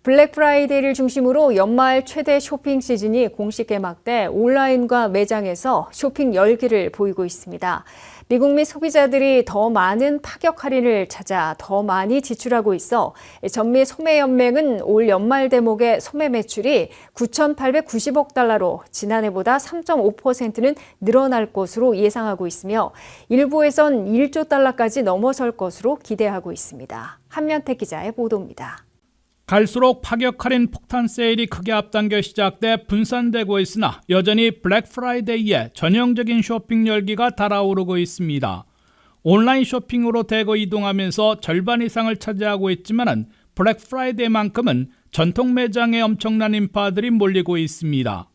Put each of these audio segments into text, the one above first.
블랙 프라이데이를 중심으로 연말 최대 쇼핑 시즌이 공식 개막돼 온라인과 매장에서 쇼핑 열기를 보이고 있습니다. 미국미 소비자들이 더 많은 파격 할인을 찾아 더 많이 지출하고 있어 전미 소매연맹은 올 연말 대목의 소매 매출이 9,890억 달러로 지난해보다 3.5%는 늘어날 것으로 예상하고 있으며 일부에선 1조 달러까지 넘어설 것으로 기대하고 있습니다. 한면택 기자의 보도입니다. 갈수록 파격 할인 폭탄 세일이 크게 앞당겨 시작돼 분산되고 있으나 여전히 블랙 프라이데이에 전형적인 쇼핑 열기가 달아오르고 있습니다. 온라인 쇼핑으로 대거 이동하면서 절반 이상을 차지하고 있지만 블랙 프라이데이만큼은 전통 매장에 엄청난 인파들이 몰리고 있습니다.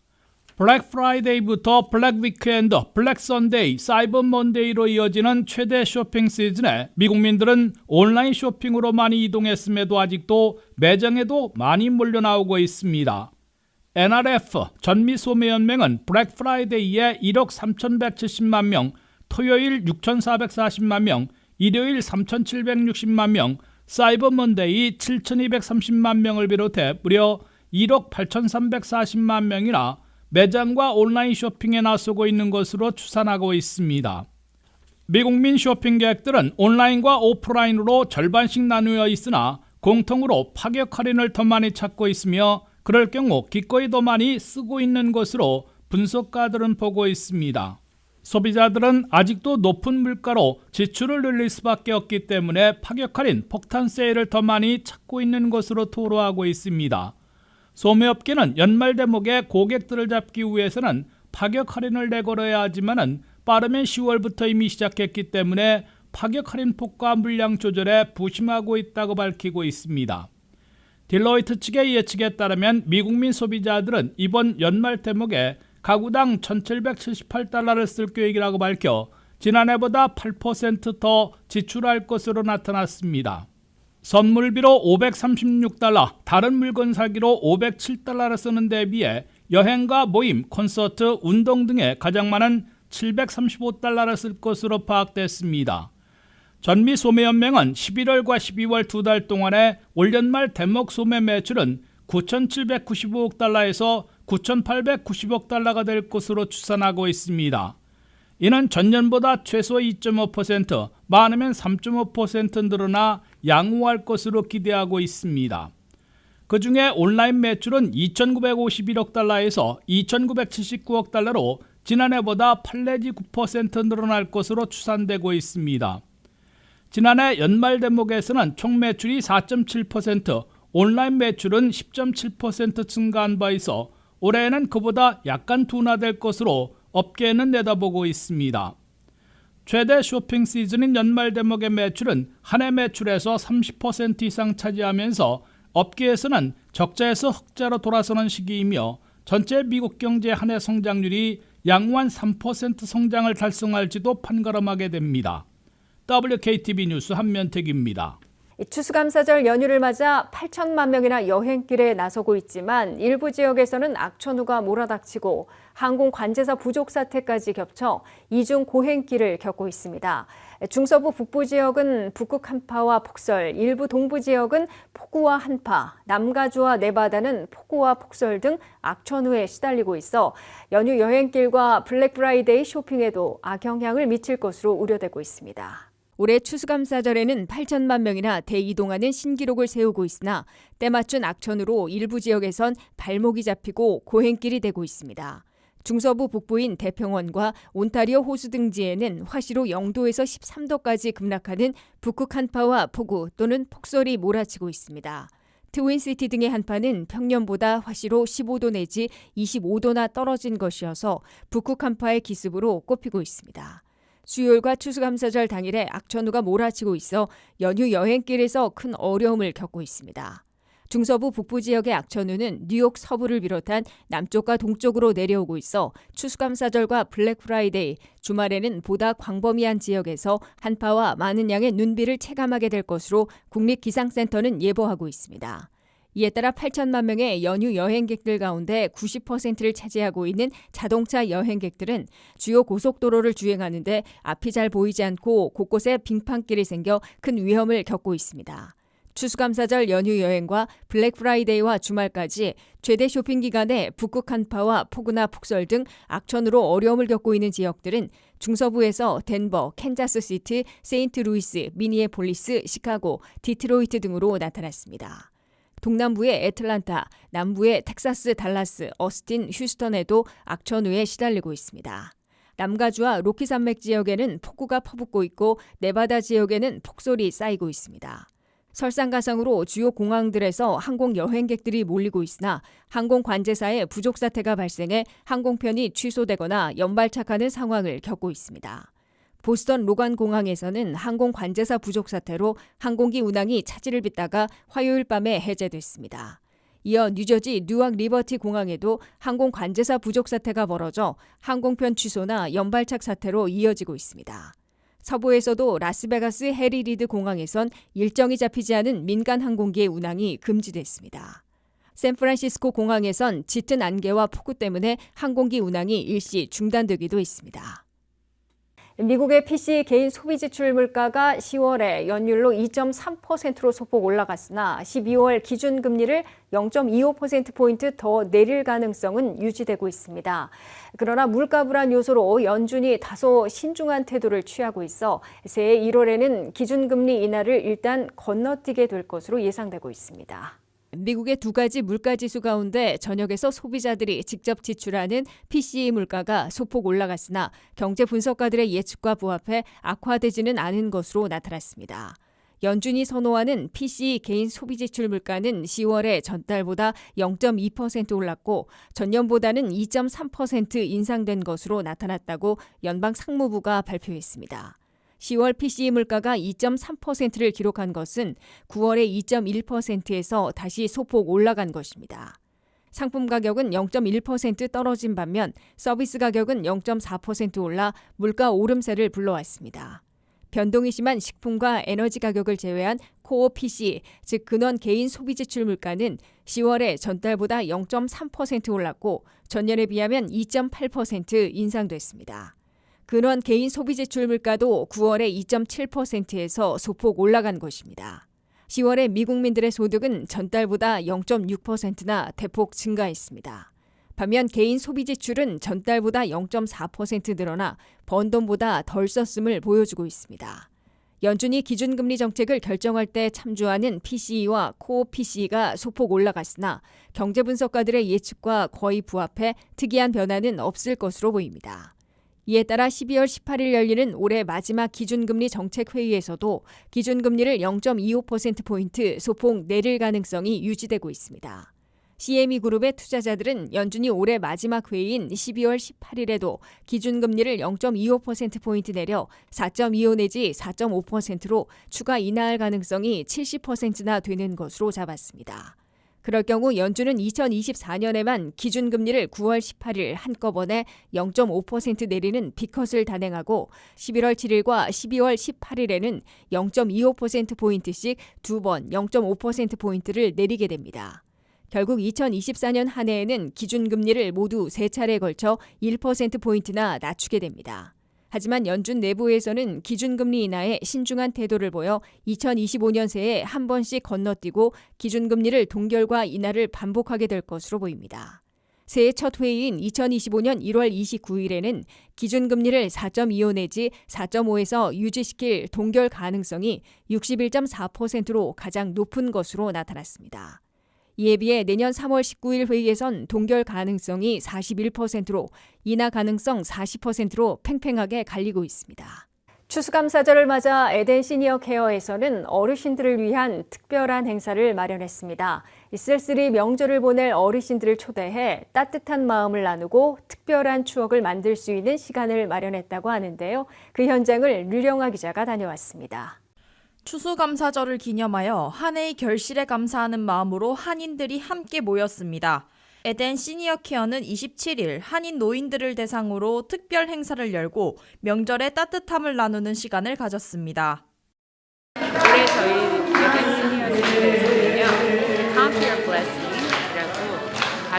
블랙 프라이데이부터 블랙 위크엔드, 블랙 선데이, 사이버 먼데이로 이어지는 최대 쇼핑 시즌에 미국민들은 온라인 쇼핑으로 많이 이동했음에도 아직도 매장에도 많이 몰려 나오고 있습니다. NRF, 전미소매연맹은 블랙 프라이데이에 1억 3,170만 명, 토요일 6,440만 명, 일요일 3,760만 명, 사이버 먼데이 7,230만 명을 비롯해 무려 1억 8,340만 명이나 매장과 온라인 쇼핑에 나서고 있는 것으로 추산하고 있습니다. 미국민 쇼핑객들은 온라인과 오프라인으로 절반씩 나누어 있으나 공통으로 파격 할인을 더 많이 찾고 있으며 그럴 경우 기꺼이 더 많이 쓰고 있는 것으로 분석가들은 보고 있습니다. 소비자들은 아직도 높은 물가로 지출을 늘릴 수밖에 없기 때문에 파격 할인, 폭탄 세일을 더 많이 찾고 있는 것으로 토로하고 있습니다. 소매업계는 연말 대목에 고객들을 잡기 위해서는 파격 할인을 내걸어야 하지만 빠르면 10월부터 이미 시작했기 때문에 파격 할인 폭과 물량 조절에 부심하고 있다고 밝히고 있습니다. 딜로이트 측의 예측에 따르면 미국민 소비자들은 이번 연말 대목에 가구당 1,778달러를 쓸 계획이라고 밝혀 지난해보다 8% 더 지출할 것으로 나타났습니다. 선물비로 536달러, 다른 물건 사기로 507달러를 쓰는 데 비해 여행과 모임, 콘서트, 운동 등에 가장 많은 735달러를 쓸 것으로 파악됐습니다. 전미 소매연맹은 11월과 12월 두 달 동안의 올 연말 대목 소매 매출은 9,795억 달러에서 9,890억 달러가 될 것으로 추산하고 있습니다. 이는 전년보다 최소 2.5%, 많으면 3.5% 늘어나 양호할 것으로 기대하고 있습니다. 그 중에 온라인 매출은 2,951억 달러에서 2,979억 달러로 지난해보다 8 내지 9% 늘어날 것으로 추산되고 있습니다. 지난해 연말 대목에서는 총 매출이 4.7%, 온라인 매출은 10.7% 증가한 바 있어 올해에는 그보다 약간 둔화될 것으로 업계는 내다보고 있습니다. 최대 쇼핑 시즌인 연말 대목의 매출은 한 해 매출에서 30% 이상 차지하면서 업계에서는 적자에서 흑자로 돌아서는 시기이며 전체 미국 경제 한 해 성장률이 양호한 3% 성장을 달성할지도 판가름하게 됩니다. WKTV 뉴스 한면택입니다. 추수감사절 연휴를 맞아 8천만 명이나 여행길에 나서고 있지만 일부 지역에서는 악천후가 몰아닥치고 항공 관제사 부족 사태까지 겹쳐 이중 고행길을 겪고 있습니다. 중서부 북부 지역은 북극 한파와 폭설, 일부 동부 지역은 폭우와 한파, 남가주와 네바다는 폭우와 폭설 등 악천후에 시달리고 있어 연휴 여행길과 블랙 프라이데이 쇼핑에도 악영향을 미칠 것으로 우려되고 있습니다. 올해 추수감사절에는 8천만 명이나 대이동하는 신기록을 세우고 있으나 때맞춘 악천후로 일부 지역에선 발목이 잡히고 고행길이 되고 있습니다. 중서부 북부인 대평원과 온타리오 호수 등지에는 화시로 0도에서 13도까지 급락하는 북극 한파와 폭우 또는 폭설이 몰아치고 있습니다. 트윈시티 등의 한파는 평년보다 화시로 15도 내지 25도나 떨어진 것이어서 북극 한파의 기습으로 꼽히고 있습니다. 수요일과 추수감사절 당일에 악천후가 몰아치고 있어 연휴 여행길에서 큰 어려움을 겪고 있습니다. 중서부 북부 지역의 악천후는 뉴욕 서부를 비롯한 남쪽과 동쪽으로 내려오고 있어 추수감사절과 블랙 프라이데이, 주말에는 보다 광범위한 지역에서 한파와 많은 양의 눈비를 체감하게 될 것으로 국립기상센터는 예보하고 있습니다. 이에 따라 8천만 명의 연휴 여행객들 가운데 90%를 차지하고 있는 자동차 여행객들은 주요 고속도로를 주행하는데 앞이 잘 보이지 않고 곳곳에 빙판길이 생겨 큰 위험을 겪고 있습니다. 추수감사절 연휴 여행과 블랙 프라이데이와 주말까지 최대 쇼핑 기간에 북극 한파와 폭우나 폭설 등 악천후로 어려움을 겪고 있는 지역들은 중서부에서 덴버, 캔자스시티, 세인트루이스, 미니애폴리스, 시카고, 디트로이트 등으로 나타났습니다. 동남부의 애틀란타, 남부의 텍사스, 달라스, 어스틴, 휴스턴에도 악천후에 시달리고 있습니다. 남가주와 로키 산맥 지역에는 폭우가 퍼붓고 있고 네바다 지역에는 폭설이 쌓이고 있습니다. 설상가상으로 주요 공항들에서 항공 여행객들이 몰리고 있으나 항공 관제사의 부족 사태가 발생해 항공편이 취소되거나 연발착하는 상황을 겪고 있습니다. 보스턴 로간 공항에서는 항공 관제사 부족 사태로 항공기 운항이 차질을 빚다가 화요일 밤에 해제됐습니다. 이어 뉴저지 뉴악 리버티 공항에도 항공 관제사 부족 사태가 벌어져 항공편 취소나 연발착 사태로 이어지고 있습니다. 서부에서도 라스베가스 해리 리드 공항에선 일정이 잡히지 않은 민간 항공기의 운항이 금지됐습니다. 샌프란시스코 공항에선 짙은 안개와 폭우 때문에 항공기 운항이 일시 중단되기도 했습니다. 미국의 PC 개인 소비 지출 물가가 10월에 연율로 2.3%로 소폭 올라갔으나 12월 기준금리를 0.25%포인트 더 내릴 가능성은 유지되고 있습니다. 그러나 물가 불안 요소로 연준이 다소 신중한 태도를 취하고 있어 새해 1월에는 기준금리 인하를 일단 건너뛰게 될 것으로 예상되고 있습니다. 미국의 두 가지 물가지수 가운데 전역에서 소비자들이 직접 지출하는 PCE 물가가 소폭 올라갔으나 경제 분석가들의 예측과 부합해 악화되지는 않은 것으로 나타났습니다. 연준이 선호하는 PCE 개인 소비지출 물가는 10월에 전달보다 0.2% 올랐고 전년보다는 2.3% 인상된 것으로 나타났다고 연방상무부가 발표했습니다. 10월 PCE 물가가 2.3%를 기록한 것은 9월의 2.1%에서 다시 소폭 올라간 것입니다. 상품 가격은 0.1% 떨어진 반면 서비스 가격은 0.4% 올라 물가 오름세를 불러왔습니다. 변동이 심한 식품과 에너지 가격을 제외한 코어 PCE, 즉 근원 개인 소비지출 물가는 10월에 전달보다 0.3% 올랐고 전년에 비하면 2.8% 인상됐습니다. 근원 개인 소비지출 물가도 9월에 2.7%에서 소폭 올라간 것입니다. 10월에 미국민들의 소득은 전달보다 0.6%나 대폭 증가했습니다. 반면 개인 소비지출은 전달보다 0.4% 늘어나 번 돈보다 덜 썼음을 보여주고 있습니다. 연준이 기준금리 정책을 결정할 때 참조하는 PCE와 코어 PCE가 소폭 올라갔으나 경제 분석가들의 예측과 거의 부합해 특이한 변화는 없을 것으로 보입니다. 이에 따라 12월 18일 열리는 올해 마지막 기준금리 정책회의에서도 기준금리를 0.25%포인트 소폭 내릴 가능성이 유지되고 있습니다. CME 그룹의 투자자들은 연준이 올해 마지막 회의인 12월 18일에도 기준금리를 0.25%포인트 내려 4.25 내지 4.5%로 추가 인하할 가능성이 70%나 되는 것으로 잡았습니다. 그럴 경우 연준은 2024년에만 기준금리를 9월 18일 한꺼번에 0.5% 내리는 빅컷을 단행하고 11월 7일과 12월 18일에는 0.25%포인트씩 두 번 0.5%포인트를 내리게 됩니다. 결국 2024년 한 해에는 기준금리를 모두 세 차례에 걸쳐 1%포인트나 낮추게 됩니다. 하지만 연준 내부에서는 기준금리 인하에 신중한 태도를 보여 2025년 새에 한 번씩 건너뛰고 기준금리를 동결과 인하를 반복하게 될 것으로 보입니다. 새해 첫 회의인 2025년 1월 29일에는 기준금리를 4.25 내지 4.5에서 유지시킬 동결 가능성이 61.4%로 가장 높은 것으로 나타났습니다. 이에 비해 내년 3월 19일 회의에선 동결 가능성이 41%로 인하 가능성 40%로 팽팽하게 갈리고 있습니다. 추수감사절을 맞아 에덴 시니어 케어에서는 어르신들을 위한 특별한 행사를 마련했습니다. 쓸쓸히 명절을 보낼 어르신들을 초대해 따뜻한 마음을 나누고 특별한 추억을 만들 수 있는 시간을 마련했다고 하는데요. 그 현장을 류령아 기자가 다녀왔습니다. 추수감사절을 기념하여 한 해의 결실에 감사하는 마음으로 한인들이 함께 모였습니다. 에덴 시니어 케어는 27일 한인 노인들을 대상으로 특별 행사를 열고 명절의 따뜻함을 나누는 시간을 가졌습니다. 올해 저희 에덴 시니어 케어에서는요, Conquer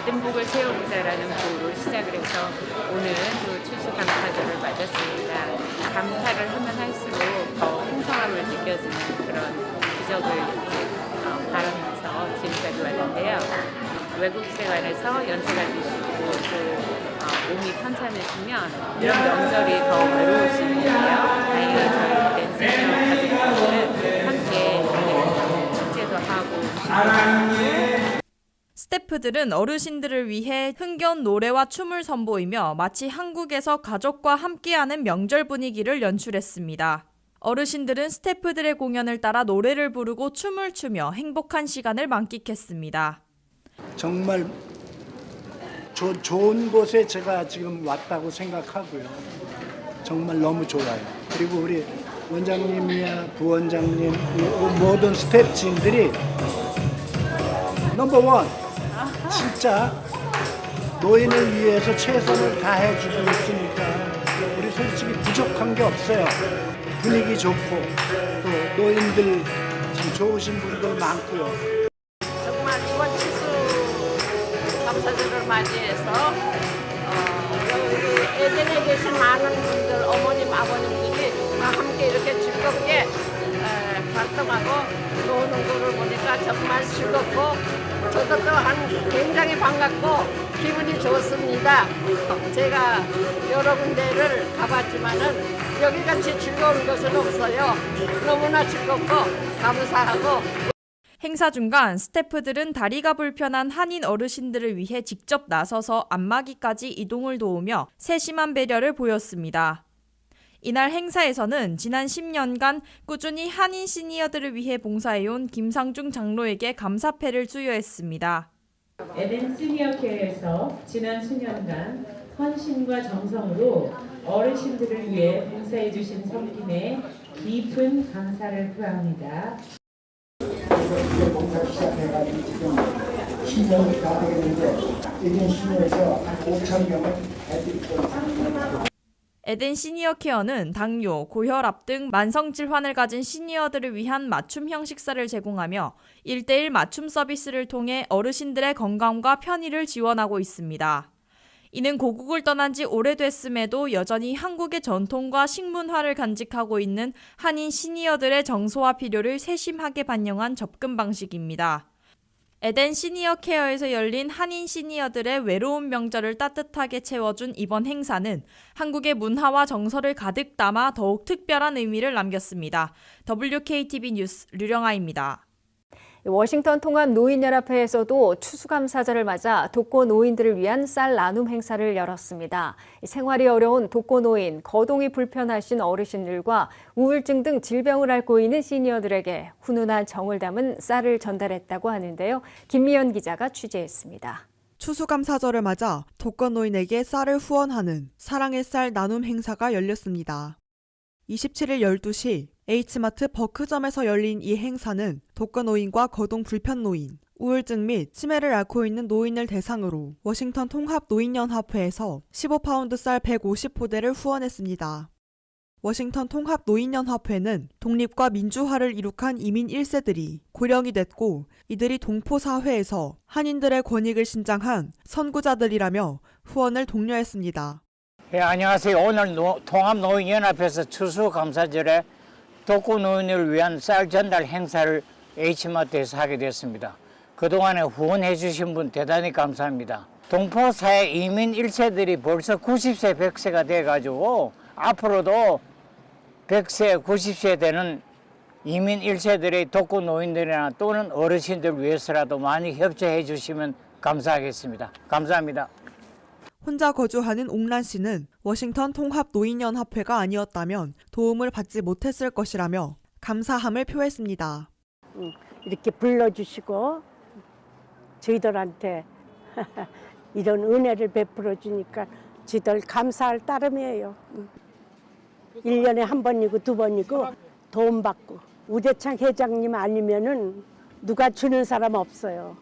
든복을 세우자라는 구호로 시작을 해서 오늘 또 추수감사절을 맞았습니다. 감사를 하면 할수록 더 풍성함을 느껴지는 그런 기적을 이렇게 바라면서 지금까지 왔는데요. 외국 생활에서 연세가 드시고 또 몸이 편찮으시면 이런 명절이 더 외로우시는데요. 다행히 저희 댄스 가족들은 함께 축제도 하고 음식도 하고 스태프들은 어르신들을 위해 흥겨운 노래와 춤을 선보이며 마치 한국에서 가족과 함께하는 명절 분위기를 연출했습니다. 어르신들은 스태프들의 공연을 따라 노래를 부르고 춤을 추며 행복한 시간을 만끽했습니다. 정말 좋은 곳에 제가 지금 왔다고 생각하고요. 정말 너무 좋아요. 그리고 우리 원장님이야 부원장님 모든 스태프진들이 넘버원 진짜 노인을 위해서 최선을 다해주고 있으니까 우리 솔직히 부족한 게 없어요. 분위기 좋고 또 노인들 참 좋으신 분들 많고요. 정말 이번 추수 감사절을 맞이해서 여기 에덴에 계신 많은 분들, 어머님, 아버님들이 다 함께 이렇게 즐겁게 활동하고 노는 거를 보니까 정말 즐겁고 저도 또한 굉장히 반갑고 기분이 좋습니다. 제가 여러 군데를 가봤지만은 여기같이 즐거운 곳은 없어요. 너무나 즐겁고 감사하고. 행사 중간 스태프들은 다리가 불편한 한인 어르신들을 위해 직접 나서서 안마기까지 이동을 도우며 세심한 배려를 보였습니다. 이날 행사에서는 지난 10년간 꾸준히 한인 시니어들을 위해 봉사해온 김상중 장로에게 감사패를 수여했습니다. 에덴 시니어 케어에서 지난 수년간 헌신과 정성으로 어르신들을 위해 봉사해 주신 섬김에 깊은 감사를 표합니다. 봉사 시작해가지고 지금 10년이 다 되겠는데 에덴 시니어에서 한 5천 명을 해드리고 있습니다. 에덴 시니어 케어는 당뇨, 고혈압 등 만성 질환을 가진 시니어들을 위한 맞춤형 식사를 제공하며 1:1 맞춤 서비스를 통해 어르신들의 건강과 편의를 지원하고 있습니다. 이는 고국을 떠난 지 오래됐음에도 여전히 한국의 전통과 식문화를 간직하고 있는 한인 시니어들의 정서와 필요를 세심하게 반영한 접근 방식입니다. 에덴 시니어 케어에서 열린 한인 시니어들의 외로운 명절을 따뜻하게 채워준 이번 행사는 한국의 문화와 정서를 가득 담아 더욱 특별한 의미를 남겼습니다. WKTV 뉴스 류령아입니다. 워싱턴 통합 노인연합회에서도 추수감사절을 맞아 독거노인들을 위한 쌀 나눔 행사를 열었습니다. 생활이 어려운 독거노인, 거동이 불편하신 어르신들과 우울증 등 질병을 앓고 있는 시니어들에게 훈훈한 정을 담은 쌀을 전달했다고 하는데요. 김미연 기자가 취재했습니다. 추수감사절을 맞아 독거노인에게 쌀을 후원하는 사랑의 쌀 나눔 행사가 열렸습니다. 27일 12시 H마트 버크점에서 열린 이 행사는 독거노인과 거동 불편 노인, 우울증 및 치매를 앓고 있는 노인을 대상으로 워싱턴 통합 노인연합회에서 15파운드 쌀 150포대를 후원했습니다. 워싱턴 통합 노인연합회는 독립과 민주화를 이룩한 이민 1세들이 고령이 됐고 이들이 동포사회에서 한인들의 권익을 신장한 선구자들이라며 후원을 독려했습니다. 예, 안녕하세요. 오늘 통합노인연합에서 추수감사절에 독거노인을 위한 쌀 전달 행사를 H마트에서 하게 됐습니다. 그동안에 후원해 주신 분 대단히 감사합니다. 동포사회 이민 1세들이 벌써 90세, 100세가 돼가지고 앞으로도 100세, 90세 되는 이민 1세들의 독거노인들이나 또는 어르신들 위해서라도 많이 협조해 주시면 감사하겠습니다. 감사합니다. 혼자 거주하는 옥란 씨는 워싱턴 통합 노인연합회가 아니었다면 도움을 받지 못했을 것이라며 감사함을 표했습니다. 이렇게 불러주시고 저희들한테 이런 은혜를 베풀어 주니까 저희들 감사할 따름이에요. 1년에 한 번이고 두 번이고 도움 받고 우대창 회장님 아니면은 누가 주는 사람 없어요.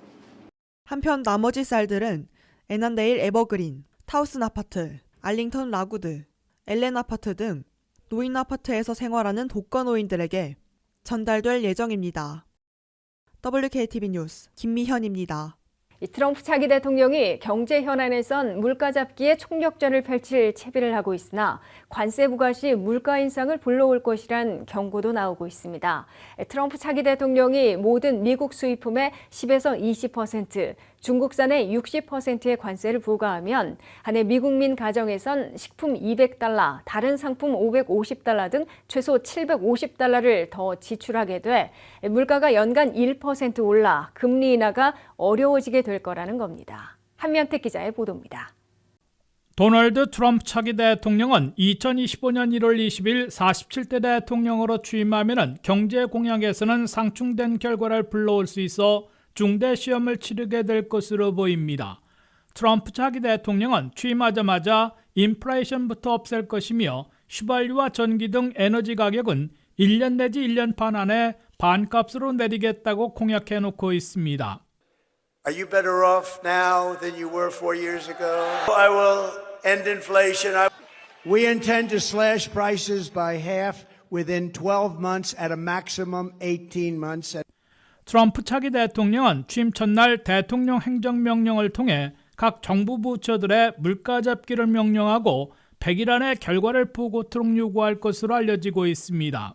한편 나머지 쌀들은 애난데일 에버그린, 타우슨 아파트, 알링턴 라구드, 엘렌 아파트 등 노인 아파트에서 생활하는 독거노인들에게 전달될 예정입니다. WKTV 뉴스 김미현입니다. 이 트럼프 차기 대통령이 경제 현안에선 물가 잡기에 총력전을 펼칠 채비를 하고 있으나 관세 부과 시 물가 인상을 불러올 것이란 경고도 나오고 있습니다. 트럼프 차기 대통령이 모든 미국 수입품의 10에서 20%, 중국산의 60%의 관세를 부과하면 한 해 미국민 가정에선 식품 200달러, 다른 상품 550달러 등 최소 750달러를 더 지출하게 돼 물가가 연간 1% 올라 금리 인하가 어려워지게 될 거라는 겁니다. 한면택 기자의 보도입니다. 도널드 트럼프 차기 대통령은 2025년 1월 20일 47대 대통령으로 취임하면 경제 공약에서는 상충된 결과를 불러올 수 있어 중대 시험을 치르게 될 것으로 보입니다. 트럼프 차기 대통령은 취임하자마자 인플레이션부터 없앨 것이며 휘발유와 전기 등 에너지 가격은 1년 내지 1년 반 안에 반값으로 내리겠다고 공약해놓고 있습니다. Are you better off now than you were 4 years ago? I will end inflation. We intend to slash prices by half within 12 months at a maximum 18 months. 트럼프 차기 대통령은 취임 첫날 대통령 행정명령을 통해 각 정부 부처들의 물가 잡기를 명령하고 100일 안에 결과를 보고토록 요구할 것으로 알려지고 있습니다.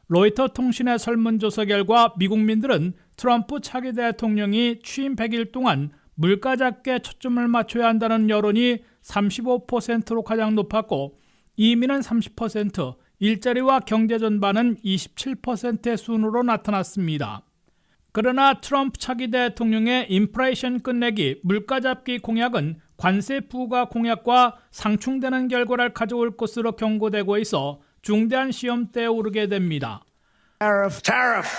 로이터 통신의 설문조사 결과 미국민들은 트럼프 차기 대통령이 취임 100일 동안 물가 잡기에 초점을 맞춰야 한다는 여론이 35%로 가장 높았고 이민은 30%, 일자리와 경제 전반은 27%의 순으로 나타났습니다. 그러나 트럼프 차기 대통령의 인플레이션 끝내기, 물가 잡기 공약은 관세 부과 공약과 상충되는 결과를 가져올 것으로 경고되고 있어 중대한 시험대에 오르게 됩니다. Tariff.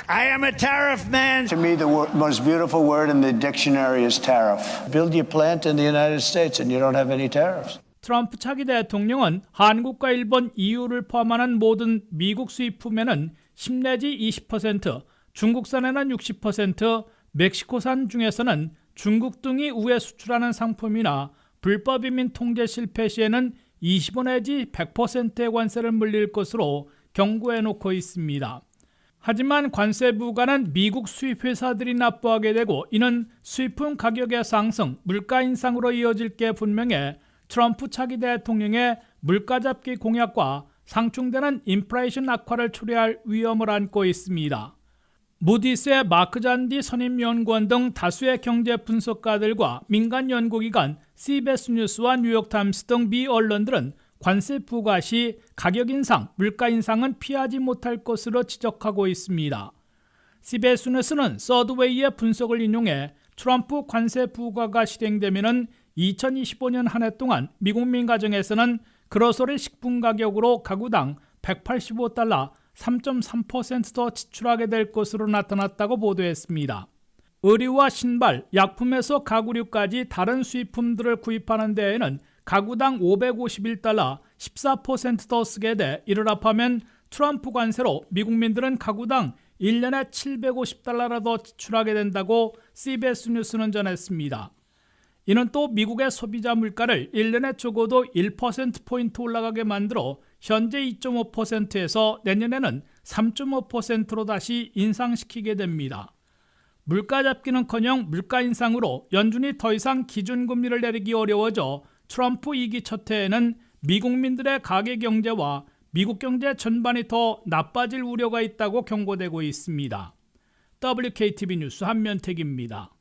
I am a tariff man. To me, the most beautiful word in the dictionary is tariff. Build your plant in the United States and you don't have any tariffs. 트럼프 차기 대통령은 한국과 일본, EU를 포함하는 모든 미국 수입품에는 10 내지 20%, 중국산에는 60%, 멕시코산 중에서는 중국 등이 우회 수출하는 상품이나 불법 이민 통제 실패 시에는 25 내지 100%의 관세를 물릴 것으로 경고해 놓고 있습니다. 하지만 관세 부과는 미국 수입 회사들이 납부하게 되고 이는 수입품 가격의 상승, 물가 인상으로 이어질 게 분명해 트럼프 차기 대통령의 물가 잡기 공약과 상충되는 인플레이션 악화를 초래할 위험을 안고 있습니다. 무디스의 마크 잔디 선임연구원 등 다수의 경제 분석가들과 민간 연구기관 CBS 뉴스와 뉴욕타임스 등 미 언론들은 관세 부과 시 가격 인상, 물가 인상은 피하지 못할 것으로 지적하고 있습니다. CBS 뉴스는 서드웨이의 분석을 인용해 트럼프 관세 부과가 실행되면 2025년 한 해 동안 미국민 가정에서는 그로서리 식품 가격으로 가구당 185달러, 3.3% 더 지출하게 될 것으로 나타났다고 보도했습니다. 의류와 신발, 약품에서 가구류까지 다른 수입품들을 구입하는 데에는 가구당 551달러, 14% 더 쓰게 돼 이를 합하면 트럼프 관세로 미국민들은 가구당 1년에 750달러라 더 지출하게 된다고 CBS 뉴스는 전했습니다. 이는 또 미국의 소비자 물가를 1년에 적어도 1%포인트 올라가게 만들어 현재 2.5%에서 내년에는 3.5%로 다시 인상시키게 됩니다. 물가 잡기는커녕 물가 인상으로 연준이 더 이상 기준금리를 내리기 어려워져 트럼프 2기 첫 해에는 미국민들의 가계 경제와 미국 경제 전반이 더 나빠질 우려가 있다고 경고되고 있습니다. WKTV 뉴스 한면택입니다.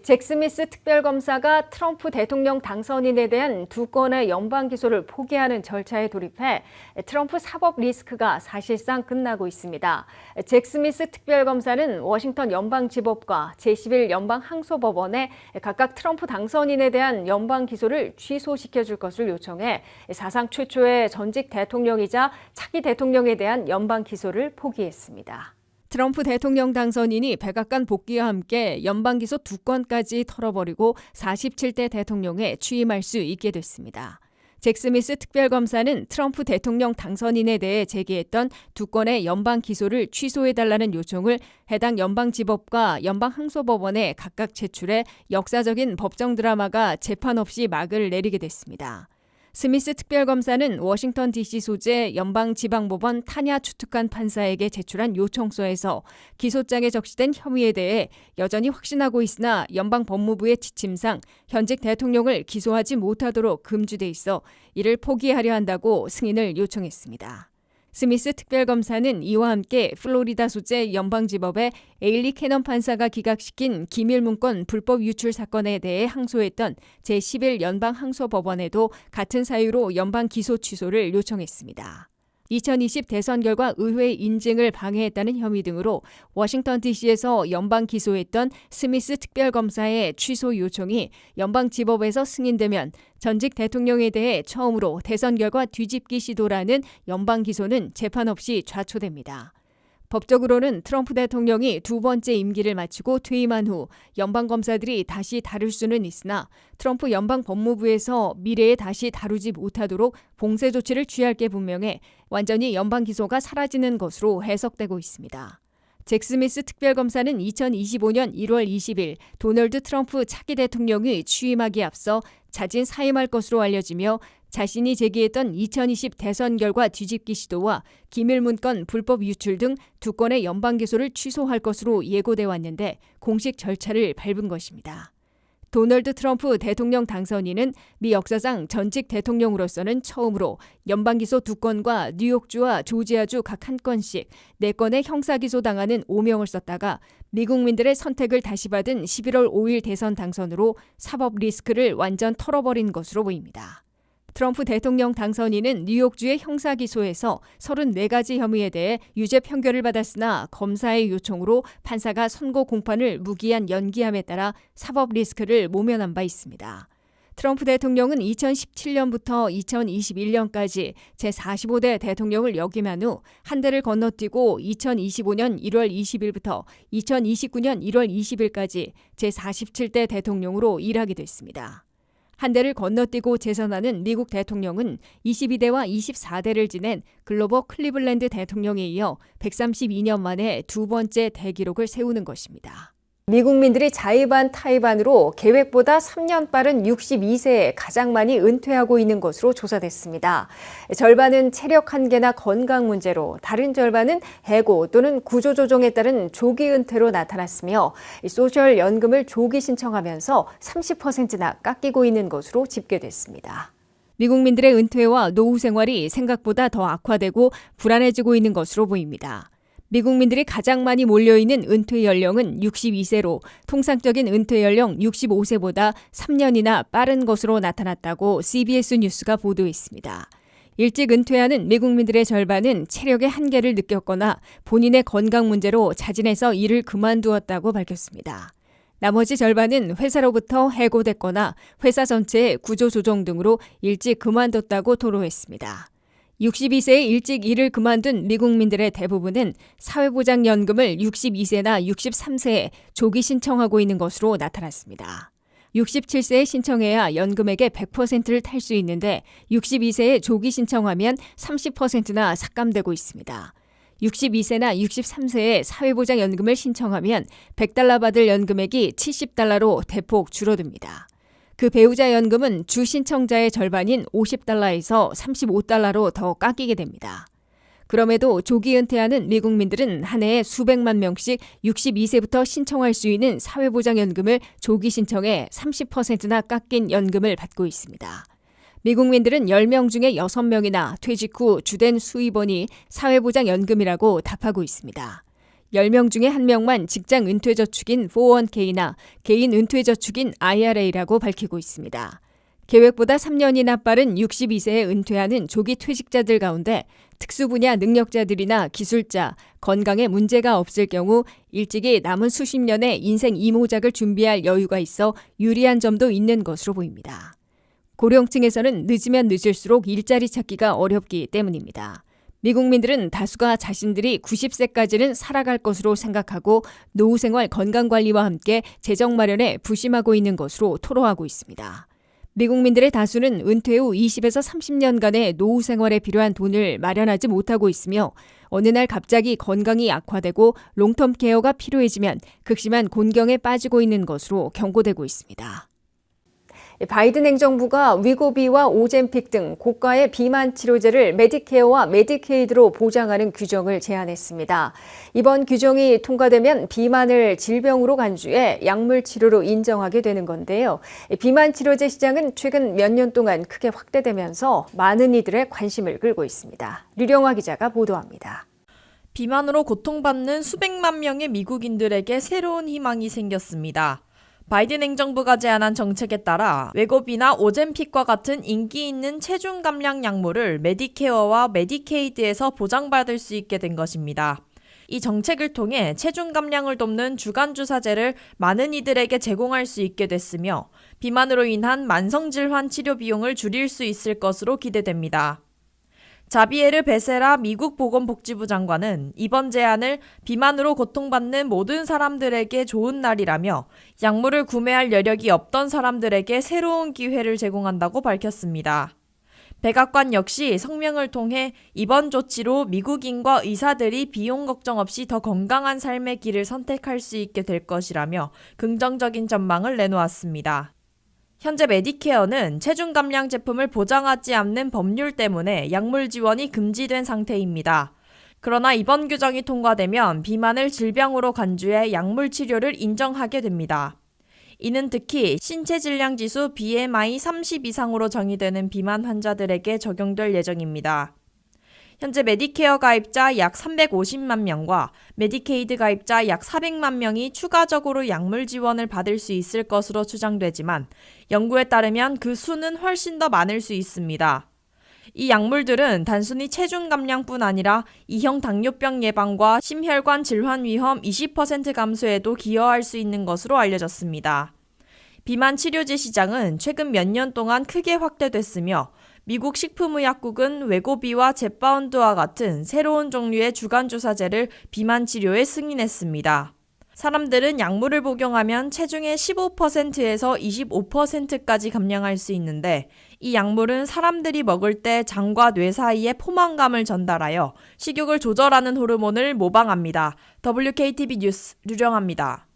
잭 스미스 특별검사가 트럼프 대통령 당선인에 대한 2건의 연방 기소를 포기하는 절차에 돌입해 트럼프 사법 리스크가 사실상 끝나고 있습니다. 잭 스미스 특별검사는 워싱턴 연방지법과 제11 연방항소법원에 각각 트럼프 당선인에 대한 연방 기소를 취소시켜줄 것을 요청해 사상 최초의 전직 대통령이자 차기 대통령에 대한 연방 기소를 포기했습니다. 트럼프 대통령 당선인이 백악관 복귀와 함께 연방기소 2건까지 털어버리고 47대 대통령에 취임할 수 있게 됐습니다. 잭 스미스 특별검사는 트럼프 대통령 당선인에 대해 제기했던 2건의 연방기소를 취소해달라는 요청을 해당 연방지법과 연방항소법원에 각각 제출해 역사적인 법정 드라마가 재판 없이 막을 내리게 됐습니다. 스미스 특별검사는 워싱턴 DC 소재 연방지방법원 타냐 추특한 판사에게 제출한 요청서에서 기소장에 적시된 혐의에 대해 여전히 확신하고 있으나 연방법무부의 지침상 현직 대통령을 기소하지 못하도록 금지돼 있어 이를 포기하려 한다고 승인을 요청했습니다. 스미스 특별검사는 이와 함께 플로리다 소재 연방지법의 에일리 캐넌 판사가 기각시킨 기밀문건 불법 유출 사건에 대해 항소했던 제11 연방항소법원에도 같은 사유로 연방 기소 취소를 요청했습니다. 2020 대선 결과 의회 인증을 방해했다는 혐의 등으로 워싱턴 DC에서 연방 기소했던 스미스 특별검사의 취소 요청이 연방지법에서 승인되면 전직 대통령에 대해 처음으로 대선 결과 뒤집기 시도라는 연방 기소는 재판 없이 좌초됩니다. 법적으로는 트럼프 대통령이 두 번째 임기를 마치고 퇴임한 후 연방검사들이 다시 다룰 수는 있으나 트럼프 연방법무부에서 미래에 다시 다루지 못하도록 봉쇄 조치를 취할 게 분명해 완전히 연방기소가 사라지는 것으로 해석되고 있습니다. 잭 스미스 특별검사는 2025년 1월 20일 도널드 트럼프 차기 대통령이 취임하기에 앞서 자진 사임할 것으로 알려지며 자신이 제기했던 2020 대선 결과 뒤집기 시도와 기밀문건 불법 유출 등 두 건의 연방기소를 취소할 것으로 예고돼 왔는데 공식 절차를 밟은 것입니다. 도널드 트럼프 대통령 당선인은 미 역사상 전직 대통령으로서는 처음으로 연방기소 2건과 뉴욕주와 조지아주 각 한 건씩 4건의 형사기소당하는 오명을 썼다가 미국민들의 선택을 다시 받은 11월 5일 대선 당선으로 사법 리스크를 완전 털어버린 것으로 보입니다. 트럼프 대통령 당선인은 뉴욕주의 형사기소에서 34가지 혐의에 대해 유죄 판결을 받았으나 검사의 요청으로 판사가 선고 공판을 무기한 연기함에 따라 사법 리스크를 모면한 바 있습니다. 트럼프 대통령은 2017년부터 2021년까지 제45대 대통령을 역임한 후 한 대를 건너뛰고 2025년 1월 20일부터 2029년 1월 20일까지 제47대 대통령으로 일하게 됐습니다. 한 대를 건너뛰고 재선하는 미국 대통령은 22대와 24대를 지낸 글로버 클리블랜드 대통령에 이어 132년 만에 두 번째 대기록을 세우는 것입니다. 미국민들이 자의반 타의반으로 계획보다 3년 빠른 62세에 가장 많이 은퇴하고 있는 것으로 조사됐습니다. 절반은 체력 한계나 건강 문제로, 다른 절반은 해고 또는 구조조정에 따른 조기 은퇴로 나타났으며 소셜연금을 조기 신청하면서 30%나 깎이고 있는 것으로 집계됐습니다. 미국민들의 은퇴와 노후 생활이 생각보다 더 악화되고 불안해지고 있는 것으로 보입니다. 미국민들이 가장 많이 몰려있는 은퇴 연령은 62세로 통상적인 은퇴 연령 65세보다 3년이나 빠른 것으로 나타났다고 CBS 뉴스가 보도했습니다. 일찍 은퇴하는 미국민들의 절반은 체력의 한계를 느꼈거나 본인의 건강 문제로 자진해서 일을 그만두었다고 밝혔습니다. 나머지 절반은 회사로부터 해고됐거나 회사 전체의 구조조정 등으로 일찍 그만뒀다고 토로했습니다. 62세에 일찍 일을 그만둔 미국민들의 대부분은 사회보장연금을 62세나 63세에 조기 신청하고 있는 것으로 나타났습니다. 67세에 신청해야 연금액의 100%를 탈 수 있는데 62세에 조기 신청하면 30%나 삭감되고 있습니다. 62세나 63세에 사회보장연금을 신청하면 $100 받을 연금액이 $70로 대폭 줄어듭니다. 그 배우자 연금은 주 신청자의 절반인 $50에서 $35로 더 깎이게 됩니다. 그럼에도 조기 은퇴하는 미국민들은 한 해에 수백만 명씩 62세부터 신청할 수 있는 사회보장연금을 조기 신청해 30%나 깎인 연금을 받고 있습니다. 미국민들은 10명 중에 6명이나 퇴직 후 주된 수입원이 사회보장연금이라고 답하고 있습니다. 10명 중에 1명만 직장 은퇴저축인 401k나 개인 은퇴저축인 IRA라고 밝히고 있습니다. 계획보다 3년이나 빠른 62세에 은퇴하는 조기 퇴직자들 가운데 특수분야 능력자들이나 기술자, 건강에 문제가 없을 경우 일찍이 남은 수십 년의 인생 이모작을 준비할 여유가 있어 유리한 점도 있는 것으로 보입니다. 고령층에서는 늦으면 늦을수록 일자리 찾기가 어렵기 때문입니다. 미국민들은 다수가 자신들이 90세까지는 살아갈 것으로 생각하고 노후 생활 건강관리와 함께 재정 마련에 부심하고 있는 것으로 토로하고 있습니다. 미국민들의 다수는 은퇴 후 20에서 30년간의 노후 생활에 필요한 돈을 마련하지 못하고 있으며 어느 날 갑자기 건강이 악화되고 롱텀 케어가 필요해지면 극심한 곤경에 빠지고 있는 것으로 경고되고 있습니다. 바이든 행정부가 위고비와 오젬픽 등 고가의 비만 치료제를 메디케어와 메디케이드로 보장하는 규정을 제안했습니다. 이번 규정이 통과되면 비만을 질병으로 간주해 약물 치료로 인정하게 되는 건데요. 비만 치료제 시장은 최근 몇 년 동안 크게 확대되면서 많은 이들의 관심을 끌고 있습니다. 류령화 기자가 보도합니다. 비만으로 고통받는 수백만 명의 미국인들에게 새로운 희망이 생겼습니다. 바이든 행정부가 제안한 정책에 따라 웨고비나 오젬픽과 같은 인기 있는 체중 감량 약물을 메디케어와 메디케이드에서 보장받을 수 있게 된 것입니다. 이 정책을 통해 체중 감량을 돕는 주간주사제를 많은 이들에게 제공할 수 있게 됐으며 비만으로 인한 만성질환 치료 비용을 줄일 수 있을 것으로 기대됩니다. 자비에르 베세라 미국 보건복지부 장관은 이번 제안을 비만으로 고통받는 모든 사람들에게 좋은 날이라며 약물을 구매할 여력이 없던 사람들에게 새로운 기회를 제공한다고 밝혔습니다. 백악관 역시 성명을 통해 이번 조치로 미국인과 의사들이 비용 걱정 없이 더 건강한 삶의 길을 선택할 수 있게 될 것이라며 긍정적인 전망을 내놓았습니다. 현재 메디케어는 체중 감량 제품을 보장하지 않는 법률 때문에 약물 지원이 금지된 상태입니다. 그러나 이번 규정이 통과되면 비만을 질병으로 간주해 약물 치료를 인정하게 됩니다. 이는 특히 신체 질량 지수 BMI 30 이상으로 정의되는 비만 환자들에게 적용될 예정입니다. 현재 메디케어 가입자 약 350만 명과 메디케이드 가입자 약 400만 명이 추가적으로 약물 지원을 받을 수 있을 것으로 추정되지만 연구에 따르면 그 수는 훨씬 더 많을 수 있습니다. 이 약물들은 단순히 체중 감량뿐 아니라 2형 당뇨병 예방과 심혈관 질환 위험 20% 감소에도 기여할 수 있는 것으로 알려졌습니다. 비만 치료제 시장은 최근 몇 년 동안 크게 확대됐으며 미국 식품의약국은 웨고비와 젯바운드와 같은 새로운 종류의 주간주사제를 비만 치료에 승인했습니다. 사람들은 약물을 복용하면 체중의 15%에서 25%까지 감량할 수 있는데 이 약물은 사람들이 먹을 때 장과 뇌 사이에 포만감을 전달하여 식욕을 조절하는 호르몬을 모방합니다. WKTV 뉴스 류령아입니다.